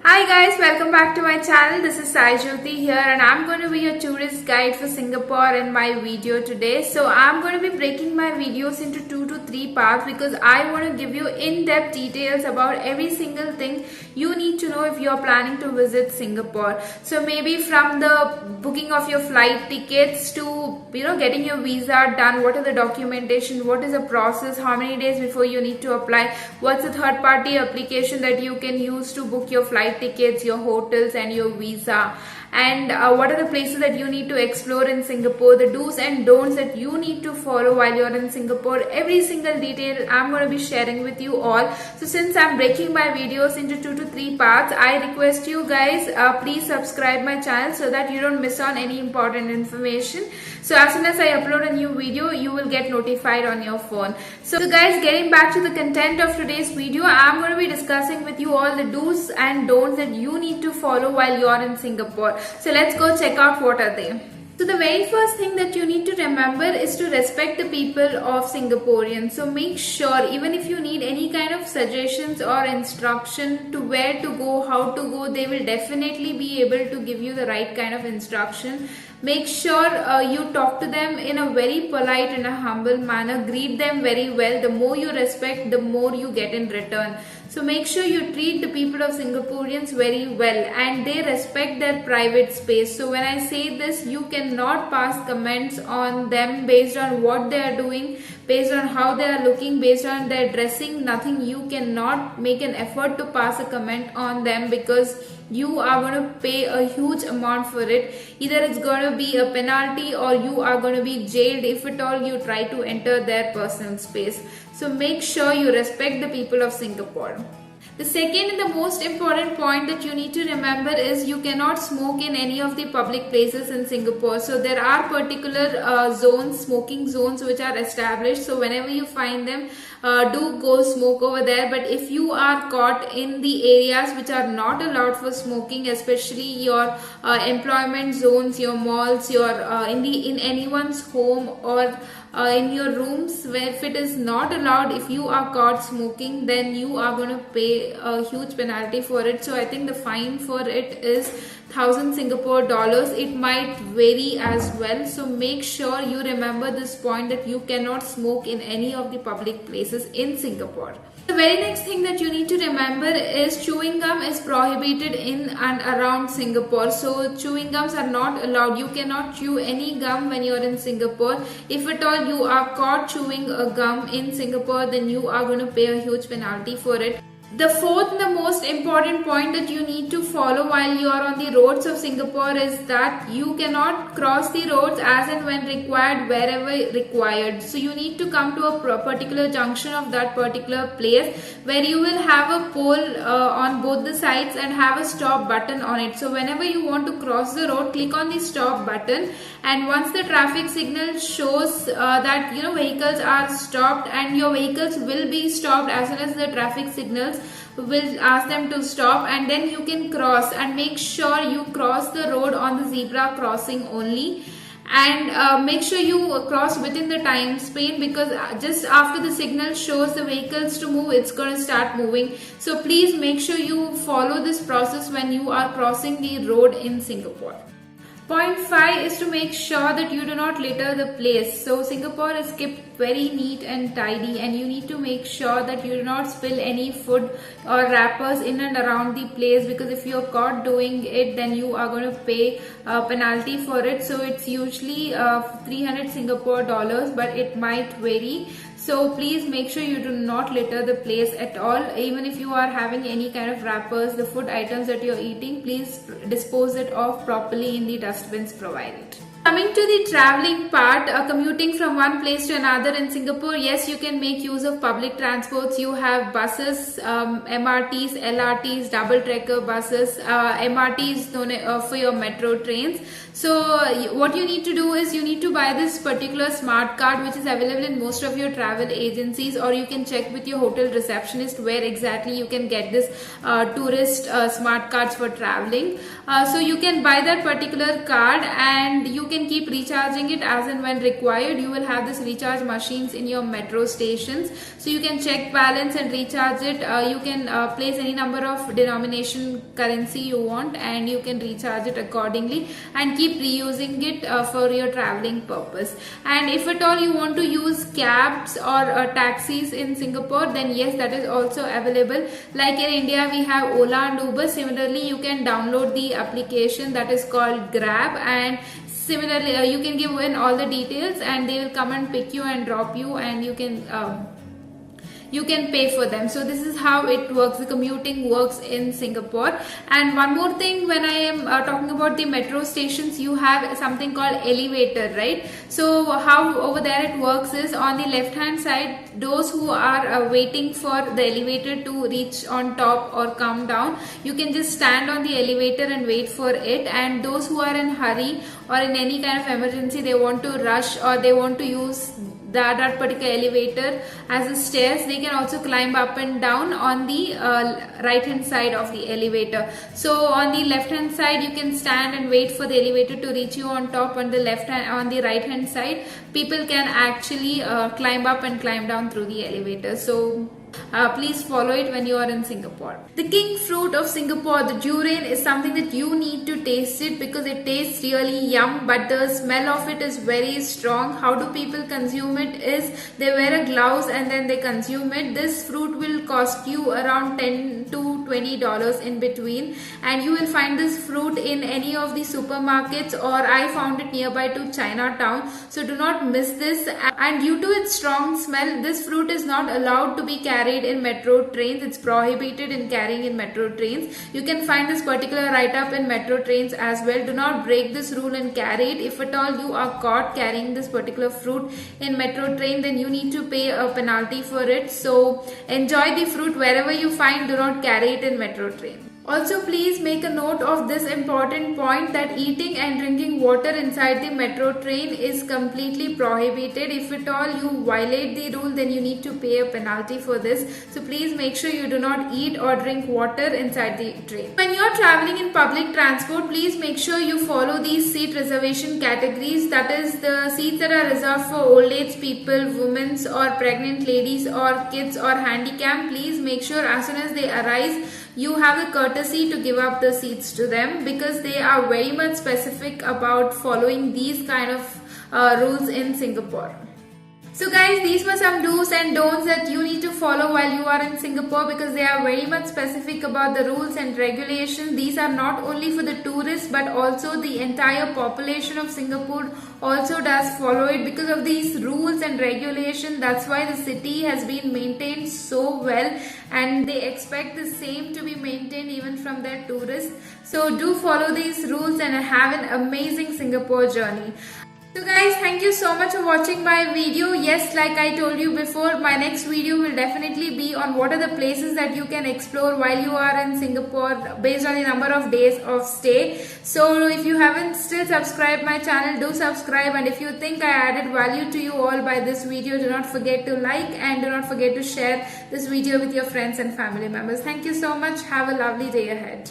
Hi guys, welcome back to my channel. This is jyothi here and I'm going to be your tourist guide for Singapore in my video today. So I'm going to be breaking my videos into 2 to 3 parts because I want to give you in-depth details about every single thing you need to know if you're planning to visit Singapore. So maybe from the booking of your flight tickets to getting your visa done, what are the documentation, what is the process, how many days before you need to apply, what's the third party application that you can use to book your flight tickets, your hotels and your visa, and what are the places that you need to explore in Singapore, the do's and don'ts that you need to follow while you're in Singapore. Every single detail I'm going to be sharing with you all. So since I'm breaking my videos into 2 to 3 parts, I request you guys please subscribe my channel so that you don't miss on any important information. So as soon as I upload a new video, you will get notified on your phone. So guys, getting back to the content of today's video, I'm going to be discussing with you all the do's and don'ts that you need to follow while you're in Singapore. So let's go check out what are they. So the very first thing that you need to remember is to respect the people of Singaporeans. So make sure, even if you need any kind of suggestions or instruction to where to go, how to go, they will definitely be able to give you the right kind of instruction. Make sure you talk to them in a very polite and a humble manner. Greet them very well. The more you respect, the more you get in return. So make sure you treat the people of Singaporeans very well and they respect their private space. So when I say this, you cannot pass comments on them based on what they are doing, based on how they are looking, based on their dressing, nothing. You cannot make an effort to pass a comment on them because you are going to pay a huge amount for it. Either it's going to be a penalty or you are going to be jailed if at all you try to enter their personal space. So make sure you respect the people of Singapore. The second and the most important point that you need to remember is you cannot smoke in any of the public places in Singapore. So there are particular zones, smoking zones which are established. So whenever you find them, do go smoke over there. But if you are caught in the areas which are not allowed for smoking, especially your employment zones, your malls, your in anyone's home or in your rooms, where if it is not allowed, if you are caught smoking, then you are going to pay a huge penalty for it. So I think the fine for it is 1,000 Singapore dollars. It might vary as well. So make sure you remember this point that you cannot smoke in any of the public places in Singapore. The very next thing that you need to remember is chewing gum is prohibited in and around Singapore. So chewing gums are not allowed. You cannot chew any gum when you're in Singapore. If at all you are caught chewing a gum in Singapore, then you are going to pay a huge penalty for it. The fourth and the most important point that you need to follow while you are on the roads of Singapore is that you cannot cross the roads as and when required, wherever required. So you need to come to a particular junction of that particular place where you will have a pole on both the sides and have a stop button on it. So whenever you want to cross the road, click on the stop button, and once the traffic signal shows that vehicles are stopped, and your vehicles will be stopped as soon as the traffic signals will ask them to stop, and then you can cross. And make sure you cross the road on the zebra crossing only, and make sure you cross within the time span, because just after the signal shows the vehicles to move, it's going to start moving. So please make sure you follow this process when you are crossing the road in Singapore. Point 5 is to make sure that you do not litter the place. So Singapore is kept very neat and tidy, and you need to make sure that you do not spill any food or wrappers in and around the place, because if you're caught doing it, then you are going to pay a penalty for it. So it's usually 300 Singapore dollars, but it might vary. So please make sure you do not litter the place at all. Even if you are having any kind of wrappers, the food items that you're eating, please dispose it off properly in the dustbins provided. Coming to the traveling part, commuting from one place to another in Singapore, yes, you can make use of public transports. You have buses, MRTs, LRTs, double decker buses, MRTs for your metro trains. So what you need to do is you need to buy this particular smart card, which is available in most of your travel agencies, or you can check with your hotel receptionist where exactly you can get this tourist smart cards for traveling. So you can buy that particular card, and you can keep recharging it as and when required. You will have this recharge machines in your metro stations, so you can check balance and recharge it. You can place any number of denomination currency you want, and you can recharge it accordingly and keep reusing it for your traveling purpose. And if at all you want to use cabs or taxis in Singapore, then yes, that is also available. Like in India we have Ola and Uber. Similarly, you can download the application that is called Grab, and similarly you can give in all the details and they will come and pick you and drop you, and you can pay for them. So this is how it works. The commuting works in Singapore. And one more thing, when I am talking about the metro stations, you have something called elevator, right? So how over there it works is, on the left hand side, those who are waiting for the elevator to reach on top or come down, you can just stand on the elevator and wait for it. And those who are in hurry or in any kind of emergency, they want to rush or they want to use that particular elevator as a stairs, they can also climb up and down on the right hand side of the elevator. So on the left hand side you can stand and wait for the elevator to reach you on top. On the right hand side, people can actually climb up and climb down through the elevator. So please follow it when you are in Singapore. The king fruit of Singapore, the durian, is something that you need to taste it because it tastes really yum, but the smell of it is very strong. How do people consume it is, they wear a gloves and then they consume it. This fruit will cost you around $10 to $20 in between, and you will find this fruit in any of the supermarkets, or I found it nearby to Chinatown. So do not miss this. And due to its strong smell, this fruit is not allowed to be carried in metro trains. It's prohibited in carrying in metro trains. You can find this particular write-up in metro trains as well. Do not break this rule and carry it. If at all you are caught carrying this particular fruit in metro train, then you need to pay a penalty for it. So enjoy the fruit wherever you find. Do not carry it in metro train. Also, please make a note of this important point, that eating and drinking water inside the metro train is completely prohibited. If at all you violate the rule, then you need to pay a penalty for this. So please make sure you do not eat or drink water inside the train. When you are traveling in public transport, please make sure you follow these seat reservation categories. That is, the seats that are reserved for old age people, women or pregnant ladies or kids or handicapped. Please make sure as soon as they arise, you have the courtesy to give up the seats to them, because they are very much specific about following these kind of rules in Singapore. So guys, these were some do's and don'ts that you need to follow while you are in Singapore, because they are very much specific about the rules and regulations. These are not only for the tourists, but also the entire population of Singapore also does follow it. Because of these rules and regulations, that's why the city has been maintained so well, and they expect the same to be maintained even from their tourists. So do follow these rules and have an amazing Singapore journey. So guys, thank you so much for watching my video. Yes, like I told you before, my next video will definitely be on what are the places that you can explore while you are in Singapore based on the number of days of stay. So if you haven't still subscribed my channel, do subscribe, and if you think I added value to you all by this video, do not forget to like and do not forget to share this video with your friends and family members. Thank you so much. Have a lovely day ahead.